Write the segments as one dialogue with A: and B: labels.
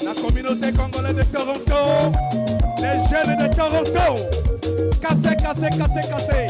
A: La communauté congolaise de Toronto, les jeunes de Toronto, cassez, cassez, cassez, cassez.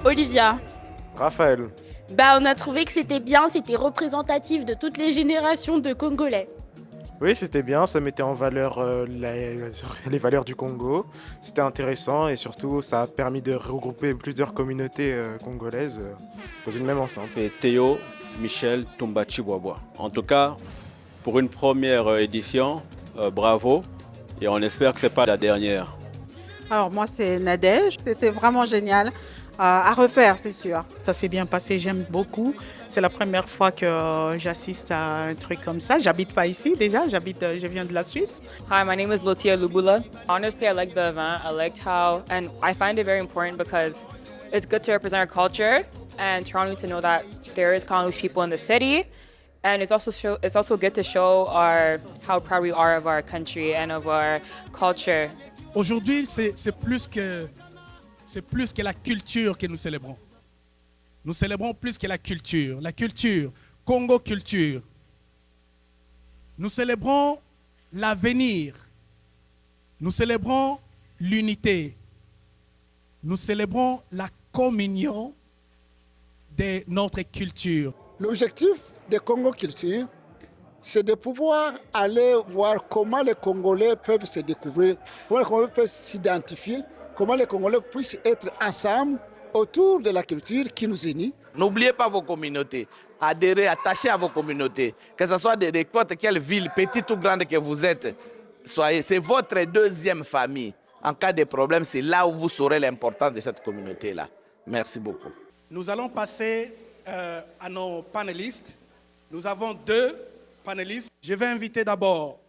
B: Olivia.
C: Raphaël.
B: On a trouvé que c'était bien, c'était représentatif de toutes les générations de Congolais.
C: Oui, c'était bien, ça mettait en valeur les valeurs du Congo. C'était intéressant et surtout, ça a permis de regrouper plusieurs communautés congolaises dans une même enceinte.
D: Et Théo Michel Tumbachi Boisbois. En tout cas, pour une première édition, bravo. Et on espère que ce n'est pas la dernière.
E: Alors moi, c'est Nadège. C'était vraiment génial. À refaire, c'est sûr.
F: Ça s'est bien passé, j'aime beaucoup. C'est la première fois que j'assiste à un truc comme ça. J'habite pas ici déjà, je viens de la Suisse.
G: Hi, my name is Lotia Lubula. Honestly, I liked the event. I liked how, and I find it very important because it's good to represent our culture and Toronto to know that there is Congolese people in the city. And it's also good to show how proud we are of our country and of our culture.
A: Aujourd'hui, c'est plus que la culture que nous célébrons. Nous célébrons plus que la culture. La culture, Congo culture. Nous célébrons l'avenir. Nous célébrons l'unité. Nous célébrons la communion de notre culture.
H: L'objectif de Congo Culture, c'est de pouvoir aller voir comment les Congolais peuvent se découvrir, comment les Congolais peuvent s'identifier, comment les Congolais puissent être ensemble autour de la culture qui nous unit.
I: N'oubliez pas vos communautés, adhérez, attachez à vos communautés, que ce soit de n'importe quelle ville, petite ou grande que vous êtes, c'est votre deuxième famille. En cas de problème, c'est là où vous saurez l'importance de cette communauté-là. Merci beaucoup.
A: Nous allons passer à nos panélistes. Nous avons 2 panélistes. Je vais inviter d'abord,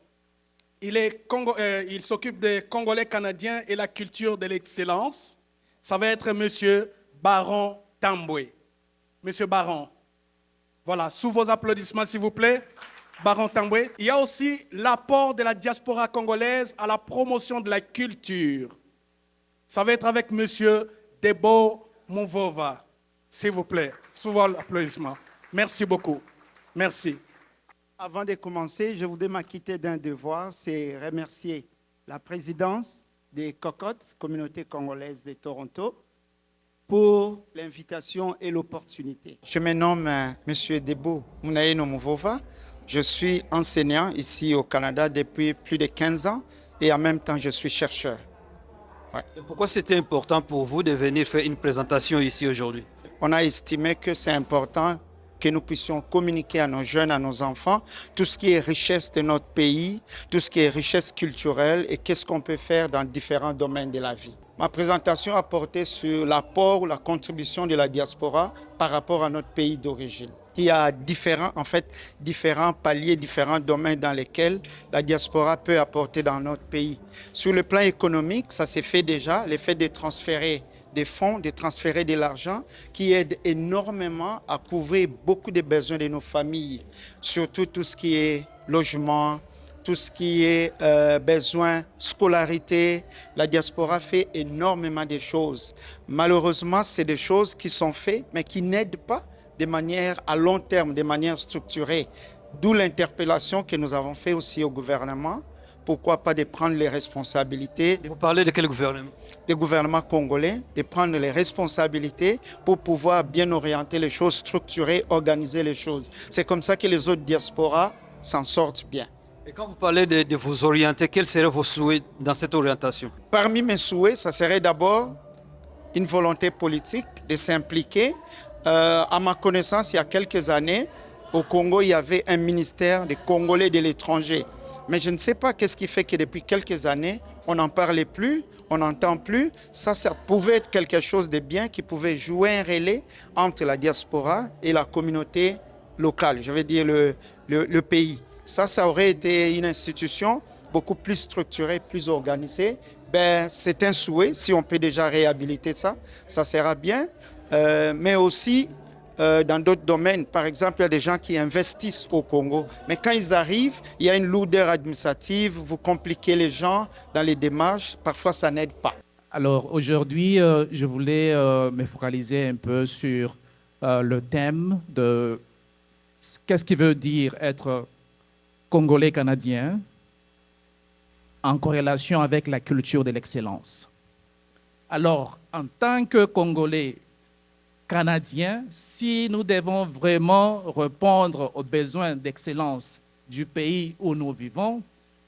A: il s'occupe des Congolais canadiens et la culture de l'excellence. Ça va être Monsieur Baron Tambwe. Monsieur Baron, voilà, sous vos applaudissements s'il vous plaît. Baron Tambwe. Il y a aussi l'apport de la diaspora congolaise à la promotion de la culture. Ça va être avec Monsieur Debo Mouvova. S'il vous plaît, sous vos applaudissements. Merci beaucoup. Merci.
J: Avant de commencer, je voudrais m'acquitter d'un devoir, c'est remercier la présidence des Cocottes, communauté congolaise de Toronto, pour l'invitation et l'opportunité. Je me nomme M. Debo Mounaïno Mouvova. Je suis enseignant ici au Canada depuis plus de 15 ans et en même temps, je suis chercheur. Ouais.
K: Et pourquoi c'était important pour vous de venir faire une présentation ici aujourd'hui?
J: On a estimé que c'est important que nous puissions communiquer à nos jeunes, à nos enfants, tout ce qui est richesse de notre pays, tout ce qui est richesse culturelle et qu'est-ce qu'on peut faire dans différents domaines de la vie. Ma présentation a porté sur l'apport ou la contribution de la diaspora par rapport à notre pays d'origine. Il y a différents paliers, différents domaines dans lesquels la diaspora peut apporter dans notre pays. Sur le plan économique, ça s'est fait déjà, le fait de transférer des fonds, de transférer de l'argent qui aide énormément à couvrir beaucoup de besoins de nos familles, surtout tout ce qui est logement, tout ce qui est besoin scolarité. La diaspora fait énormément de choses. Malheureusement, c'est des choses qui sont faites, mais qui n'aident pas de manière à long terme, de manière structurée. D'où l'interpellation que nous avons fait aussi au gouvernement. Pourquoi pas de prendre les responsabilités.
K: Vous parlez de quel gouvernement?
J: Le gouvernement congolais, de prendre les responsabilités pour pouvoir bien orienter les choses, structurer, organiser les choses. C'est comme ça que les autres diasporas s'en sortent bien.
K: Et quand vous parlez de vous orienter, quels seraient vos souhaits dans cette orientation?
J: Parmi mes souhaits, ça serait d'abord une volonté politique de s'impliquer. À ma connaissance, il y a quelques années, au Congo, il y avait un ministère des Congolais de l'étranger. Mais je ne sais pas qu'est-ce qui fait que depuis quelques années, on n'en parlait plus, on n'entend plus. Ça pouvait être quelque chose de bien qui pouvait jouer un relais entre la diaspora et la communauté locale, je veux dire le pays. Ça aurait été une institution beaucoup plus structurée, plus organisée. C'est un souhait, si on peut déjà réhabiliter ça sera bien. Mais aussi, dans d'autres domaines, par exemple, il y a des gens qui investissent au Congo. Mais quand ils arrivent, il y a une lourdeur administrative, vous compliquez les gens dans les démarches, parfois ça n'aide pas.
L: Alors aujourd'hui, je voulais me focaliser un peu sur le thème de qu'est-ce qui veut dire être Congolais canadien en corrélation avec la culture de l'excellence. Alors, en tant que Congolais canadiens, si nous devons vraiment répondre aux besoins d'excellence du pays où nous vivons,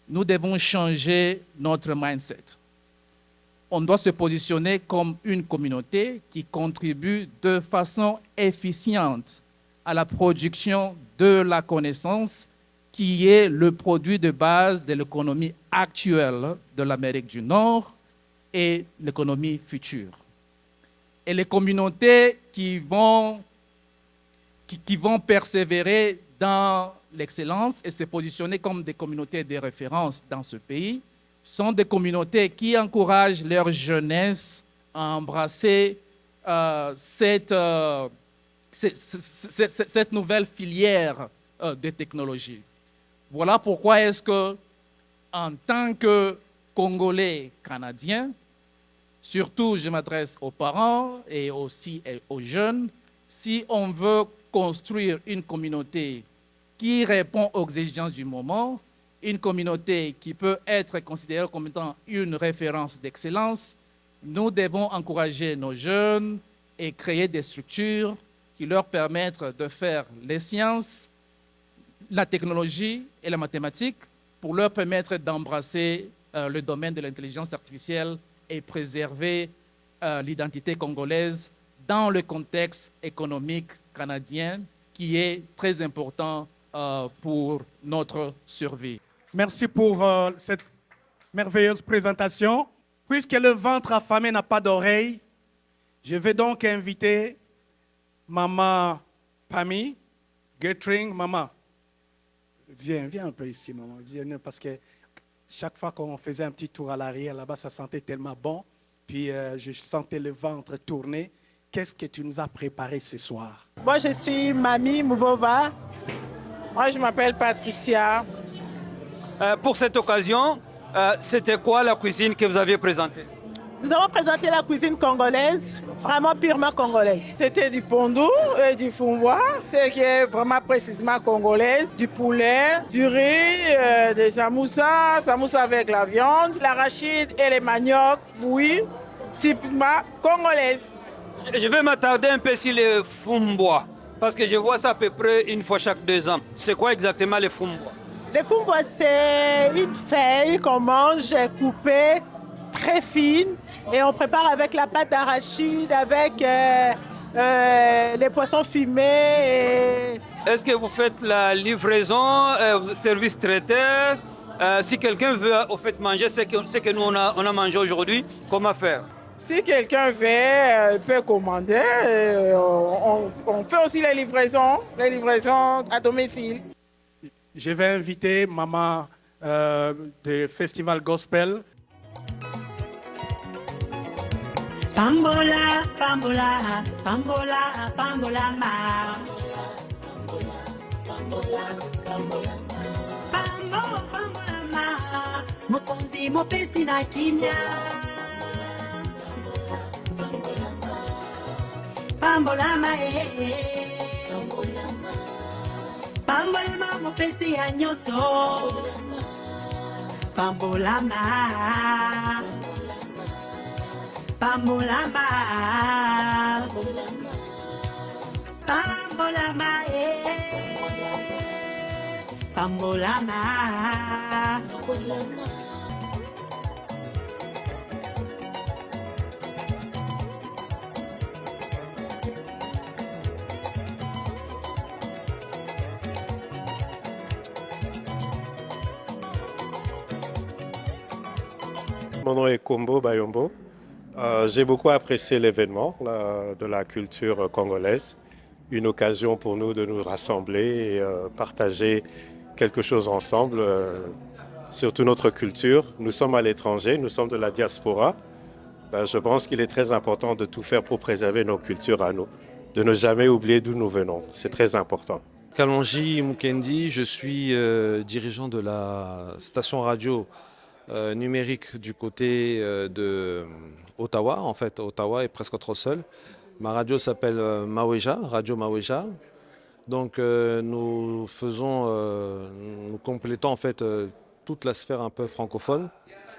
L: nous devons changer notre mindset. On doit se positionner comme une communauté qui contribue de façon efficiente à la production de la connaissance qui est le produit de base de l'économie actuelle de l'Amérique du Nord et l'économie future. Et les communautés qui vont persévérer dans l'excellence et se positionner comme des communautés de référence dans ce pays sont des communautés qui encouragent leur jeunesse à embrasser cette nouvelle filière de technologie. Voilà pourquoi est-ce que, en tant que Congolais canadiens, surtout je m'adresse aux parents et aussi aux jeunes, si on veut construire une communauté qui répond aux exigences du moment, une communauté qui peut être considérée comme étant une référence d'excellence, nous devons encourager nos jeunes et créer des structures qui leur permettent de faire les sciences, la technologie et la mathématique pour leur permettre d'embrasser le domaine de l'intelligence artificielle et préserver l'identité congolaise dans le contexte économique canadien qui est très important pour notre survie.
A: Merci pour cette merveilleuse présentation. Puisque le ventre affamé n'a pas d'oreille, je vais donc inviter Maman Pami Guthring. Maman, viens un peu ici, maman. Viens, parce que chaque fois qu'on faisait un petit tour à l'arrière, là-bas, ça sentait tellement bon. Puis je sentais le ventre tourner. Qu'est-ce que tu nous as préparé ce soir?
F: Moi, je suis Mamie Mouvova. Moi, je m'appelle Patricia.
K: Pour cette occasion, c'était quoi la cuisine que vous aviez présentée?
F: Nous avons présenté la cuisine congolaise, vraiment purement congolaise. C'était du pondou et du fumbois, ce qui est vraiment précisément congolaise, du poulet, du riz, des samoussas avec la viande, l'arachide et les maniocs bouillis, typiquement congolaise.
K: Je vais m'attarder un peu sur le fumbois, parce que je vois ça à peu près une fois chaque 2 ans. C'est quoi exactement le fumbois?
F: Le fumbois, c'est une feuille qu'on mange coupée très fine et on prépare avec la pâte d'arachide, avec les poissons fumés.
K: Est-ce que vous faites la livraison, service traiteur? Si quelqu'un veut au fait manger ce que nous on a mangé aujourd'hui, comment faire?
F: Si quelqu'un veut, il peut commander. On fait aussi les livraisons à domicile.
A: Je vais inviter maman du Festival Gospel.
M: Pambola, pambola, pambola, pambola, ma. Pambola, pambola, pambola, pambola, ma. Mokonzi mopesi na kimia. Pambola, ma, pambola, ma. Pambola, ma, mopesi ya nyoso. Pambola, ma. Pambolama, Pambolama, Pambolama,
N: mon nom est Kombo Bayombo. J'ai beaucoup apprécié l'événement de la culture congolaise. Une occasion pour nous de nous rassembler et partager quelque chose ensemble, surtout notre culture. Nous sommes à l'étranger, nous sommes de la diaspora. Je pense qu'il est très important de tout faire pour préserver nos cultures à nous, de ne jamais oublier d'où nous venons. C'est très important.
O: Kalonji Mukendi, je suis dirigeant de la station radio numérique du côté de Ottawa. En fait, Ottawa est presque trop seul. Ma radio s'appelle Maweja, Radio Maweja. Donc nous complétons en fait toute la sphère un peu francophone.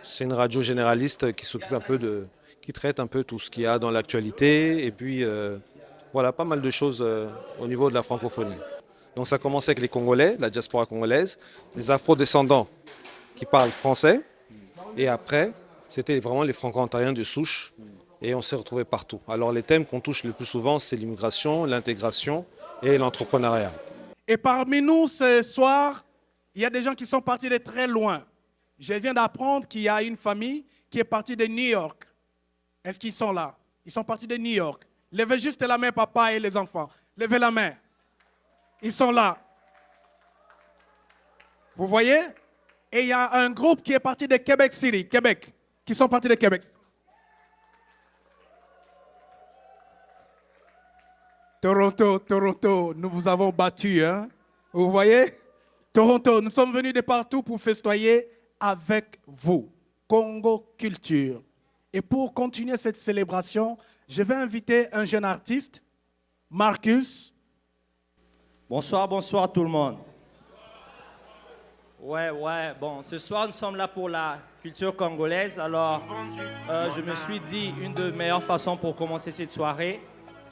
O: C'est une radio généraliste qui s'occupe un peu qui traite un peu tout ce qu'il y a dans l'actualité et puis voilà, pas mal de choses au niveau de la francophonie. Donc ça a commencé avec les Congolais, la diaspora congolaise, les afro-descendants qui parlent français. Et après, c'était vraiment les franco-ontariens de souche. Et on s'est retrouvés partout. Alors les thèmes qu'on touche le plus souvent, c'est l'immigration, l'intégration et l'entrepreneuriat.
A: Et parmi nous ce soir, il y a des gens qui sont partis de très loin. Je viens d'apprendre qu'il y a une famille qui est partie de New York. Est-ce qu'ils sont là? Ils sont partis de New York. Levez juste la main, papa et les enfants. Levez la main. Ils sont là. Vous voyez? Et il y a un groupe qui est parti de Québec City, Québec, qui sont partis de Québec. Toronto, nous vous avons battus, hein? Vous voyez? Toronto, nous sommes venus de partout pour festoyer avec vous. Congo Culture. Et pour continuer cette célébration, je vais inviter un jeune artiste, Marcus.
P: Bonsoir tout le monde. Ouais, bon, ce soir nous sommes là pour la culture congolaise. Alors, je me suis dit, une des meilleures façons pour commencer cette soirée,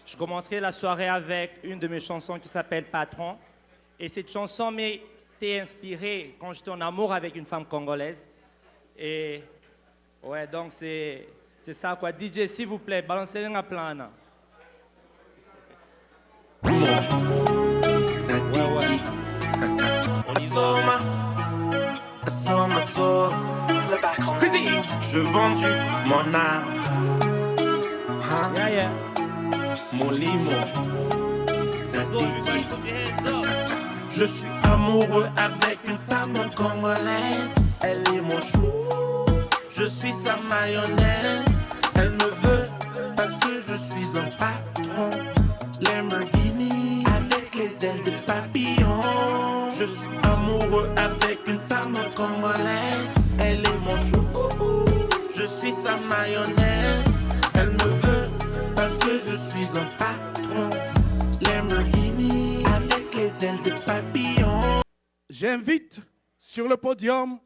P: je commencerai la soirée avec une de mes chansons qui s'appelle Patron. Et cette chanson m'était inspirée quand j'étais en amour avec une femme congolaise. Et ouais, donc c'est ça quoi. DJ, s'il vous plaît, balancez un plan.
Q: Je vendu mon âme, mon limon. Je suis amoureux avec une femme congolaise. Elle est mon chou, je suis sa mayonnaise. Elle me veut parce que je suis un patron. Lamborghini avec les ailes de papillon. Je suis amoureux avec une femme congolaise. Elle est mon chou, je suis sa mayonnaise. Elle me veut parce que je suis un patron. Lamborghini avec les ailes de papillon.
A: J'invite sur le podium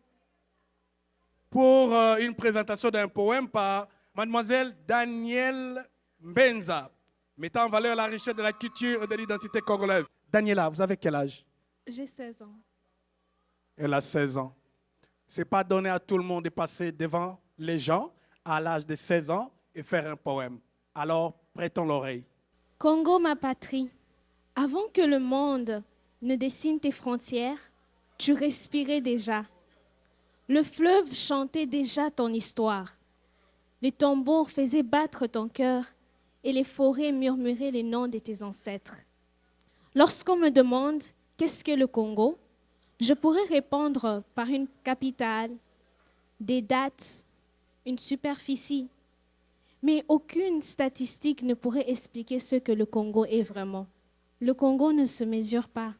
A: pour une présentation d'un poème par Mademoiselle Danielle Mbenza, mettant en valeur la richesse de la culture et de l'identité congolaise. Daniela, vous avez quel âge?
R: J'ai 16 ans.
A: Elle a 16 ans. Ce n'est pas donné à tout le monde de passer devant les gens à l'âge de 16 ans et faire un poème. Alors, prêtons l'oreille.
B: Congo, ma patrie, avant que le monde ne dessine tes frontières, tu respirais déjà. Le fleuve chantait déjà ton histoire. Les tambours faisaient battre ton cœur et les forêts murmuraient les noms de tes ancêtres. Lorsqu'on me demande qu'est-ce que le Congo, je pourrais répondre par une capitale, des dates, une superficie. Mais aucune statistique ne pourrait expliquer ce que le Congo est vraiment. Le Congo ne se mesure pas,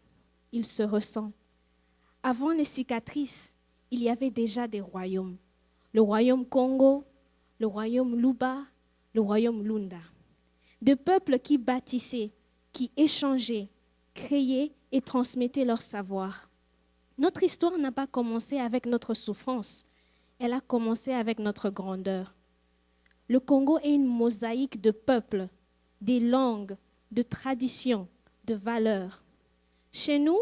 B: il se ressent. Avant les cicatrices, il y avait déjà des royaumes. Le royaume Congo, le royaume Luba, le royaume Lunda. Des peuples qui bâtissaient, qui échangeaient, créaient et transmettaient leur savoir. Notre histoire n'a pas commencé avec notre souffrance, elle a commencé avec notre grandeur. Le Congo est une mosaïque de peuples, des langues, de traditions, de valeurs. Chez nous,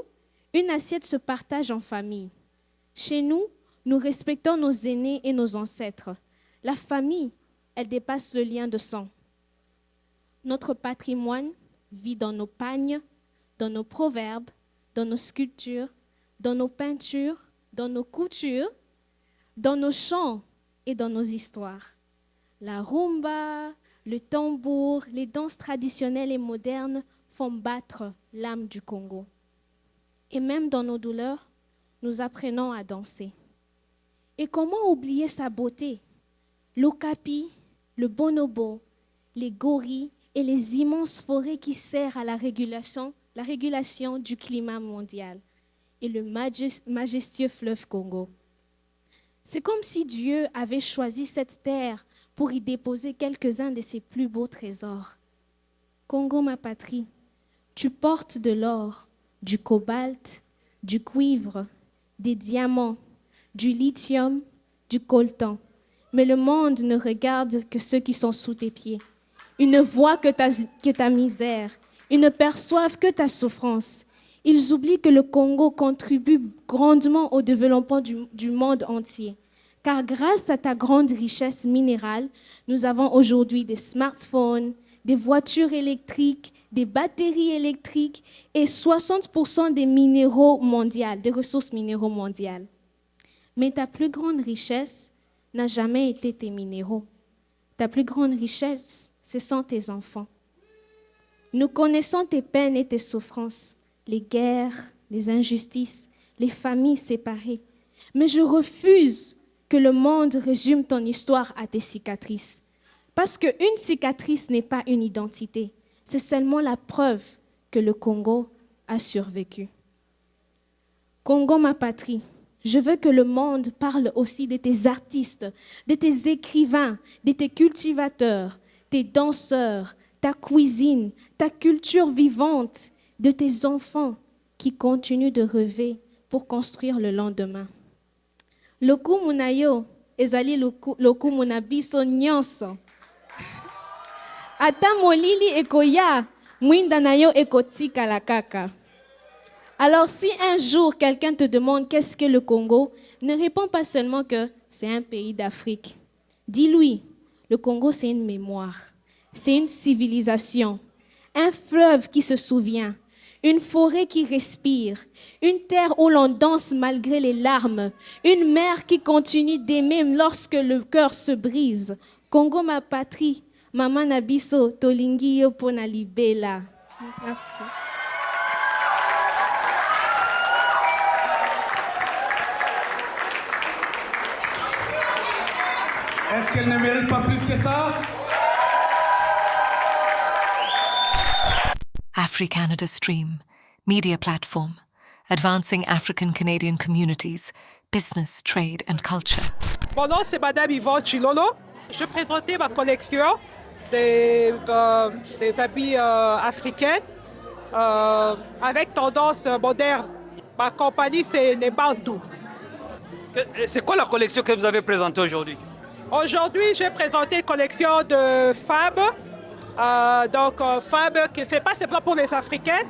B: une assiette se partage en famille. Chez nous, nous respectons nos aînés et nos ancêtres. La famille, elle dépasse le lien de sang. Notre patrimoine vit dans nos pagnes, dans nos proverbes, dans nos sculptures, dans nos peintures, dans nos coutures, dans nos chants et dans nos histoires. La rumba, le tambour, les danses traditionnelles et modernes font battre l'âme du Congo. Et même dans nos douleurs, nous apprenons à danser. Et comment oublier sa beauté? L'okapi, le bonobo, les gorilles et les immenses forêts qui servent à la régulation du climat mondial et le majestueux fleuve Congo. C'est comme si Dieu avait choisi cette terre pour y déposer quelques-uns de ses plus beaux trésors. Congo, ma patrie, tu portes de l'or, du cobalt, du cuivre, des diamants, du lithium, du coltan. Mais le monde ne regarde que ceux qui sont sous tes pieds. Ils ne voient que ta misère. Ils ne perçoivent que ta souffrance. Ils oublient que le Congo contribue grandement au développement du monde entier. Car grâce à ta grande richesse minérale, nous avons aujourd'hui des smartphones, des voitures électriques, des batteries électriques et 60% des minéraux mondiaux, des ressources minéraux mondiales. Mais ta plus grande richesse n'a jamais été tes minéraux. Ta plus grande richesse, ce sont tes enfants. Nous connaissons tes peines et tes souffrances, les guerres, les injustices, les familles séparées. Mais je refuse que le monde résume ton histoire à tes cicatrices. Parce qu'une cicatrice n'est pas une identité. C'est seulement la preuve que le Congo a survécu. Congo, ma patrie, je veux que le monde parle aussi de tes artistes, de tes écrivains, de tes cultivateurs, tes danseurs, ta cuisine, ta culture vivante, de tes enfants qui continuent de rêver pour construire le lendemain. Lokumu na yo ezali lokumu na biso nyonso. Ata molili ekoya, mwinda na yo ekotika la kaka. Alors si un jour quelqu'un te demande qu'est-ce que le Congo, ne réponds pas seulement que c'est un pays d'Afrique. Dis-lui, le Congo c'est une mémoire, c'est une civilisation, un fleuve qui se souvient, une forêt qui respire, une terre où l'on danse malgré les larmes, une mère qui continue d'aimer lorsque le cœur se brise. Congo, ma patrie, Mama Nabiso, Tolingi yo pona libela. Merci.
A: Est-ce qu'elle ne mérite pas plus que ça?
R: AfriCanada Stream, media platform, advancing African Canadian communities, business, trade and culture.
S: Mon nom c'est Madame Yvonne Chilolo. Je présentais ma collection des habits africains avec tendance moderne. Ma compagnie c'est Nebantu.
K: C'est quoi la collection que vous avez présentée aujourd'hui?
S: Aujourd'hui, j'ai présenté une collection de femmes. Femmes qui c'est pas seulement pour les Africaines,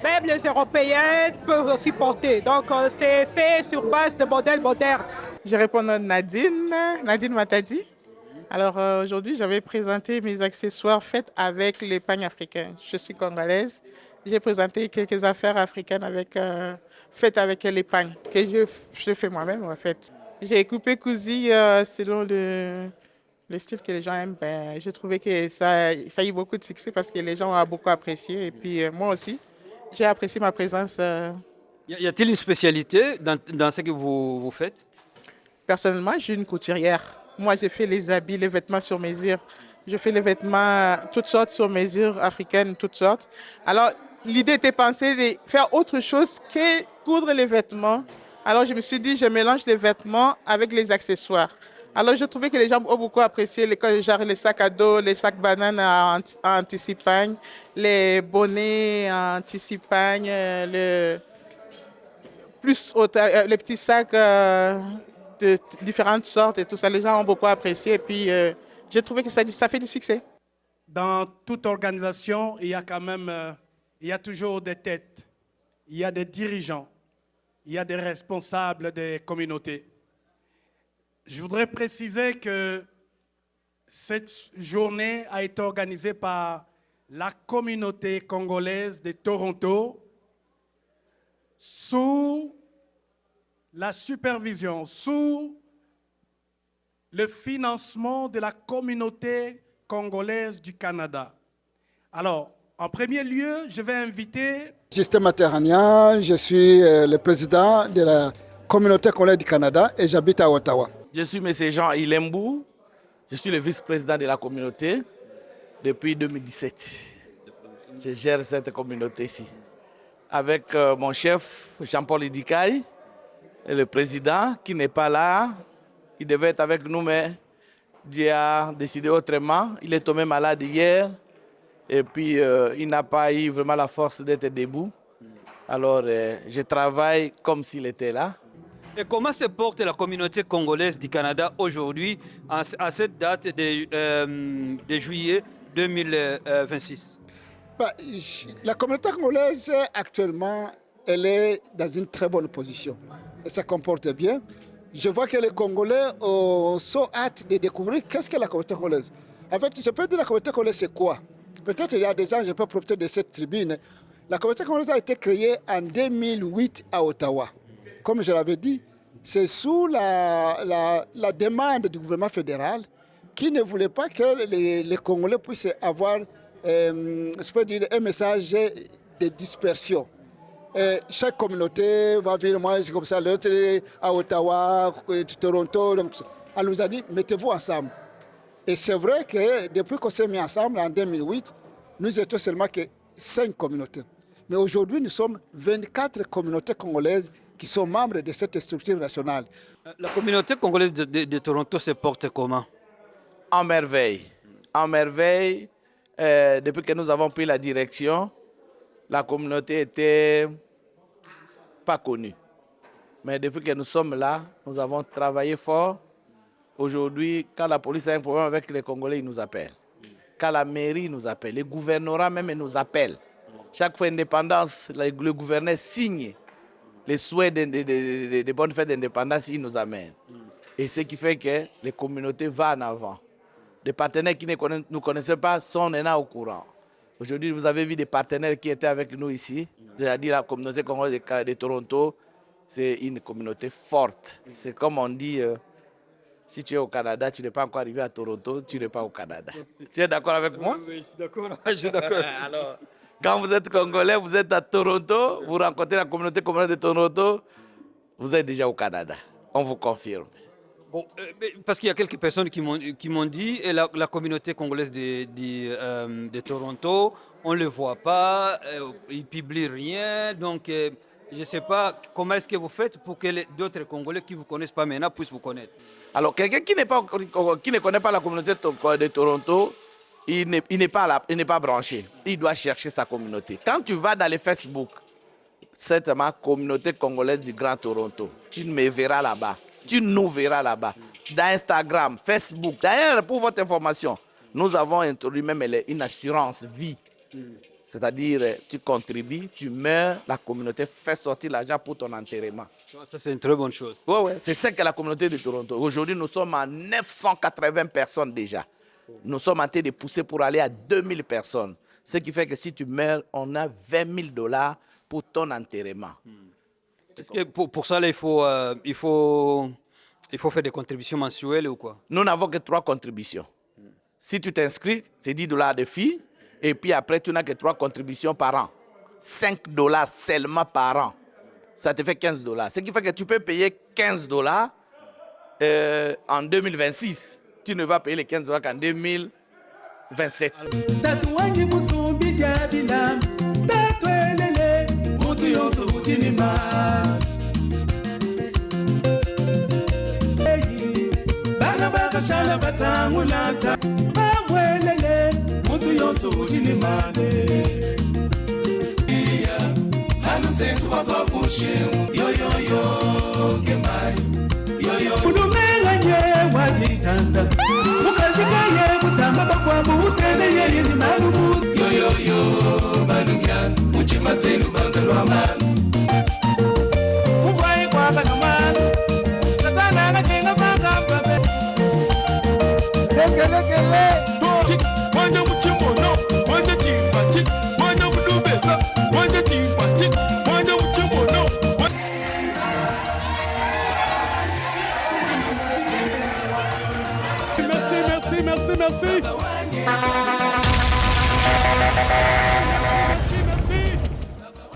S: même les Européennes peuvent aussi porter. Donc, c'est fait sur base de modèles modernes.
F: Je réponds à Nadine Matadi. Alors, aujourd'hui, j'avais présenté mes accessoires faits avec les pagnes africains. Je suis congolaise. J'ai présenté quelques affaires africaines faites avec les pagnes, que je fais moi-même, en fait. J'ai coupé cousu selon le style que les gens aiment. J'ai trouvé que ça a eu beaucoup de succès parce que les gens ont beaucoup apprécié. Et puis moi aussi, j'ai apprécié ma présence.
K: Y a-t-il une spécialité dans ce que vous faites?
F: Personnellement, je suis une couturière. Moi, je fais les habits, les vêtements sur mesure. Je fais les vêtements, toutes sortes sur mesure, africaines, toutes sortes. Alors, l'idée était pensée de faire autre chose que coudre les vêtements. Alors, je me suis dit, je mélange les vêtements avec les accessoires. Alors, je trouvais que les gens ont beaucoup apprécié les sacs à dos, les sacs bananes en anti-cipagne, les bonnets en anti-cipagne, les petits sacs de différentes sortes et tout ça. Les gens ont beaucoup apprécié et puis j'ai trouvé que ça fait du succès.
A: Dans toute organisation, il y a quand même, il y a toujours des têtes, il y a des dirigeants, il y a des responsables des communautés. Je voudrais préciser que cette journée a été organisée par la communauté congolaise de Toronto sous la supervision, sous le financement de la communauté congolaise du Canada. Alors, en premier lieu, je vais inviter...
H: Justin Materania, je suis le président de la communauté congolaise du Canada et j'habite à Ottawa.
I: Je suis M. Jean Ilembou, je suis le vice-président de la communauté depuis 2017. Je gère cette communauté ici. Avec mon chef, Jean-Paul Idikaï, et le président qui n'est pas là. Il devait être avec nous, mais Dieu a décidé autrement. Il est tombé malade hier et puis il n'a pas eu vraiment la force d'être debout. Alors je travaille comme s'il était là.
K: Et comment se porte la communauté congolaise du Canada aujourd'hui à cette date de juillet 2026?
H: La communauté congolaise actuellement, elle est dans une très bonne position. Elle se comporte bien. Je vois que les Congolais sont hâte de découvrir qu'est-ce que la communauté congolaise. En fait, je peux dire la communauté congolaise c'est quoi? Peut-être il y a des gens, je peux profiter de cette tribune. La communauté congolaise a été créée en 2008 à Ottawa. Comme je l'avais dit, c'est sous la demande du gouvernement fédéral qui ne voulait pas que les Congolais puissent avoir je peux dire, un message de dispersion. Chaque communauté va venir, moi, comme ça, l'autre à Ottawa, Toronto. On nous a dit, mettez-vous ensemble. Et c'est vrai que depuis qu'on s'est mis ensemble en 2008, nous étions seulement que 5 communautés. Mais aujourd'hui, nous sommes 24 communautés congolaises qui sont membres de cette structure nationale.
K: La communauté congolaise de Toronto se porte comment?
I: En merveille. En merveille. Depuis que nous avons pris la direction, la communauté était pas connue. Mais depuis que nous sommes là, nous avons travaillé fort. Aujourd'hui, quand la police a un problème avec les Congolais, ils nous appellent. Quand la mairie nous appelle, les gouvernorats même nous appellent. Chaque fois indépendance, le gouverneur signe les souhaits de bonnes fêtes d'indépendance, il nous amène. Et ce qui fait que les communautés vont en avant. Les partenaires qui ne nous connaissaient pas sont maintenant au courant. Aujourd'hui, vous avez vu des partenaires qui étaient avec nous ici. C'est-à-dire la communauté congolaise de Toronto, c'est une communauté forte. C'est comme on dit, si tu es au Canada, tu n'es pas encore arrivé à Toronto, tu n'es pas au Canada. Tu es d'accord avec moi?
K: Oui, je suis d'accord. Je suis d'accord.
I: Alors, quand vous êtes Congolais, vous êtes à Toronto, vous rencontrez la communauté congolaise de Toronto, vous êtes déjà au Canada. On vous confirme.
K: Bon, parce qu'il y a quelques personnes qui m'ont dit, et la communauté congolaise de Toronto, on ne le voit pas, ils ne publient rien, donc je ne sais pas comment est-ce que vous faites pour que d'autres Congolais qui ne vous connaissent pas maintenant puissent vous connaître.
I: Alors, quelqu'un qui ne connaît pas la communauté de Toronto, il n'est pas branché. Il doit chercher sa communauté. Quand tu vas dans les Facebook, c'est ma communauté congolaise du Grand Toronto, tu me verras là-bas. Tu nous verras là-bas. Dans Instagram, Facebook. D'ailleurs, pour votre information, nous avons introduit même une assurance vie. C'est-à-dire, tu contribues, tu meurs, la communauté fait sortir l'argent pour ton enterrement.
K: Ça, c'est une très bonne chose.
I: Oui, c'est ça que la communauté de Toronto. Aujourd'hui, nous sommes à 980 personnes déjà. Nous sommes en train de pousser pour aller à 2000 personnes. Ce qui fait que si tu meurs, on a 20 000 $ pour ton enterrement.
K: Est-ce que pour ça, là, il faut faire des contributions mensuelles ou quoi?
I: Nous n'avons que 3 contributions. Si tu t'inscris, c'est 10 $ de fee. Et puis après, tu n'as que 3 contributions par an. 5 $ seulement par an. Ça te fait 15 $. Ce qui fait que tu peux payer 15 $ en 2026. Tu ne vas payer les 15 $ qu'en 2027.
Q: Bana bakashala batangulata bamwelele muntu yonso udinimane iya manu sentu bakwakushe yo yo yo kemai yo yo udumenga nye waditanda mukashika ye butamba bakwamu utene ye ni malumu yo yo yo banumya muchima selu banzalwa manu uwai kwa kanumanu satana ngajenga bagamba Lekele Mwanja mchimono Mwanja timbati Mwanja mlubeza Mwanja timbati Mwanja mchimono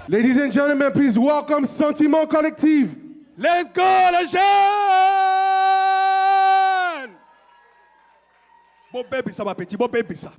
T: Ladies and gentlemen, please welcome Sentiment Collectif.
A: Let's go, les jeunes! Bon baby, ça va petit, bon baby, ça.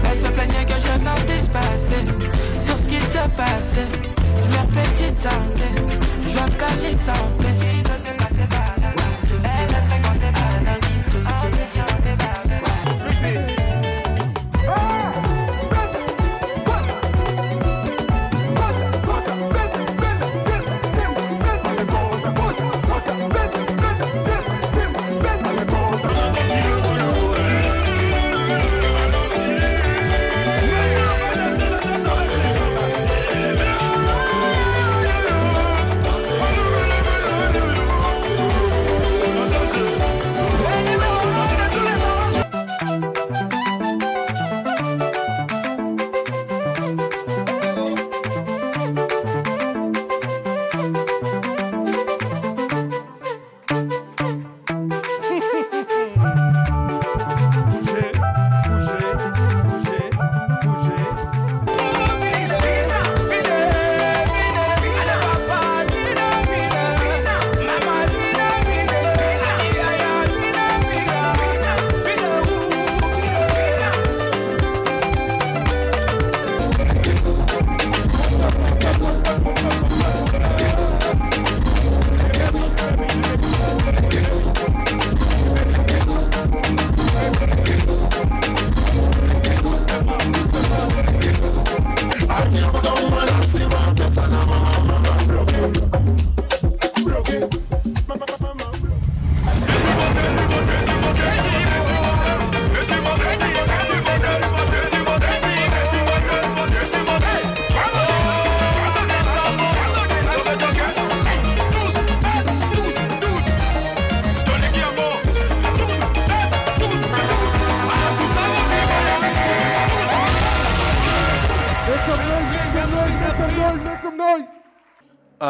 M: Elle se plaignait que je n'entends pas assez sur ce qui se passait. Leur petite santé, je vois qu'elle les santé.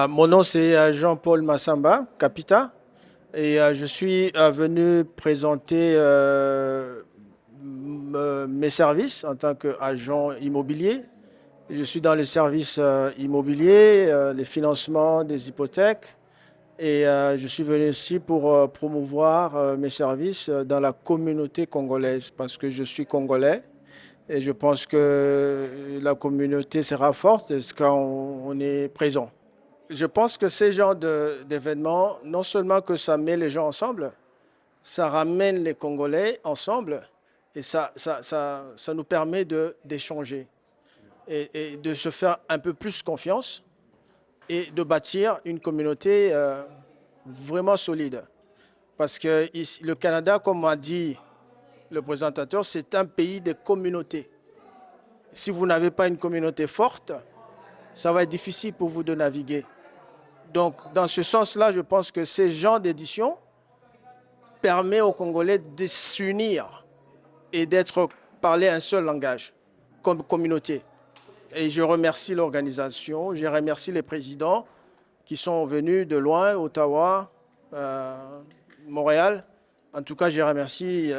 U: Mon nom c'est Jean-Paul Massamba, Capita, et je suis venu présenter mes services en tant qu'agent immobilier. Je suis dans les services immobiliers, les financements des hypothèques, et je suis venu ici pour promouvoir mes services dans la communauté congolaise parce que je suis congolais. Et je pense que la communauté sera forte quand on est présent. Je pense que ces genres d'événements, non seulement que ça met les gens ensemble, ça ramène les Congolais ensemble et ça nous permet d'échanger et de se faire un peu plus confiance et de bâtir une communauté vraiment solide. Parce que ici, le Canada, comme a dit le présentateur, c'est un pays de communautés. Si vous n'avez pas une communauté forte, ça va être difficile pour vous de naviguer. Donc, dans ce sens-là, je pense que ces genres d'édition permettent aux Congolais de s'unir et d'être parler un seul langage comme communauté. Et je remercie l'organisation, je remercie les présidents qui sont venus de loin, Ottawa, Montréal. En tout cas, je remercie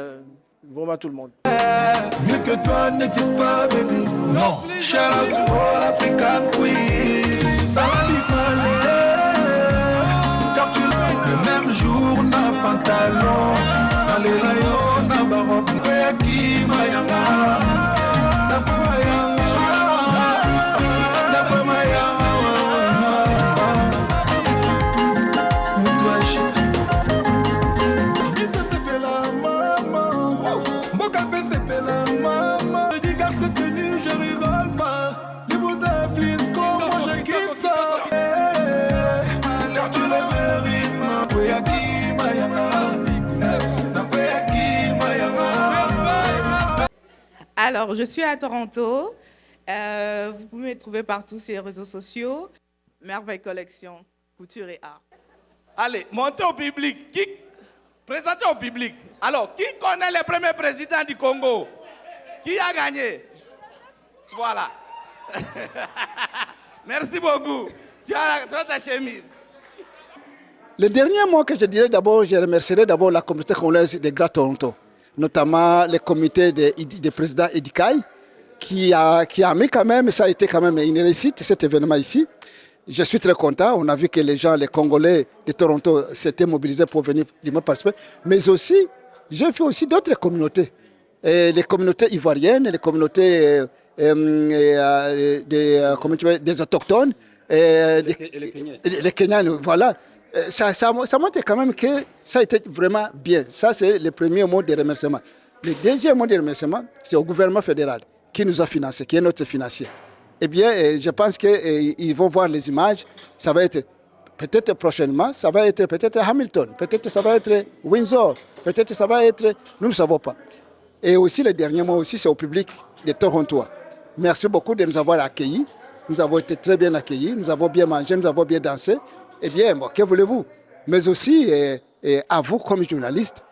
U: vraiment tout le monde.
Q: Mieux que toi n'existe pas, baby. Non. Shout out to all African queens. Ça va lui parler. Car tu l'as le même jour, n'a pantalon. Allez, là, yo, n'a baron. Qui mayanga. N'a pas mayanga. N'a pas mayanga.
C: Alors, je suis à Toronto. Vous pouvez me trouver partout sur les réseaux sociaux. Merveille Collection, couture et art.
I: Allez, montez au public. Présentez au public. Alors, qui connaît le premier président du Congo? Qui a gagné? Voilà. Merci beaucoup. Tu as ta chemise.
H: Le dernier mot que je dirais d'abord, je remercierai d'abord la communauté congolaise de Grand Toronto, notamment le comité des présidents Edikai, qui a mis quand même, ça a été quand même une réussite, cet événement ici. Je suis très content, on a vu que les gens, les Congolais de Toronto s'étaient mobilisés pour venir participer, mais aussi, j'ai vu aussi d'autres communautés, les communautés ivoiriennes, les communautés des autochtones, les Kenyans, voilà. Ça montre quand même que ça a été vraiment bien. Ça, c'est le premier mot de remerciement. Le deuxième mot de remerciement, c'est au gouvernement fédéral qui nous a financés, qui est notre financier. Eh bien, je pense qu'ils vont voir les images. Ça va être, peut-être prochainement, ça va être peut-être Hamilton, peut-être ça va être Windsor, peut-être ça va être, nous ne savons pas. Et aussi, le dernier mot aussi, c'est au public de Toronto. Merci beaucoup de nous avoir accueillis. Nous avons été très bien accueillis, nous avons bien mangé, nous avons bien dansé. Eh bien, bon, que voulez-vous? Mais aussi, à vous comme journaliste,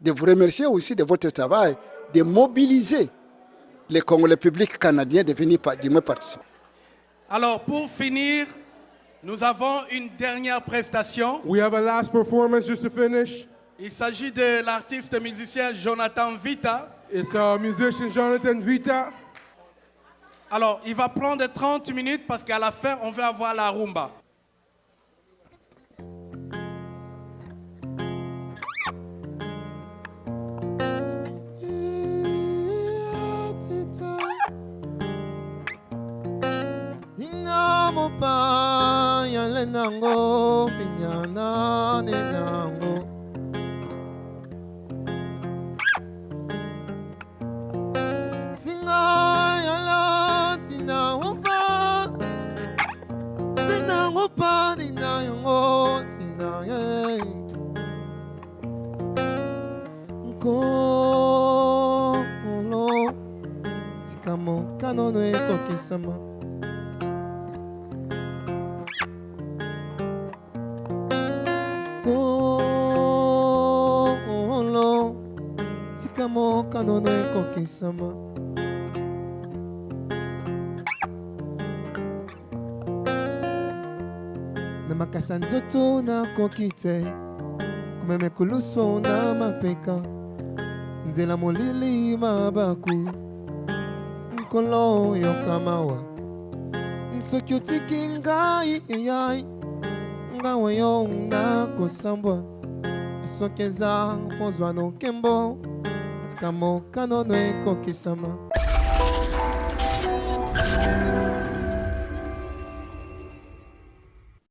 H: de vous remercier aussi de votre travail, de mobiliser les Congolais publics canadiens de venir participer.
A: Alors, pour finir, nous avons une dernière prestation.
T: We have a last performance just to finish.
A: Il s'agit de l'artiste musicien Jonathan Vita.
T: It's musician Jonathan Vita.
A: Alors, il va prendre 30 minutes parce qu'à la fin, on va avoir la rumba.
V: Mopa yale nango pinyana ne nango singa yala tina wopa sina wopa dina yongo sina ye ko lo tikamo kanono ekokisama tikamo kanono ekokisama na makasa nzoto nakoki te komema ekulusu na mapeka nzela molili mabaku nkolo yokamawa soki otiki ngai eyai ngawe yo nakosambwa soki eza kozwa nokembo tikamo kanono ekokisama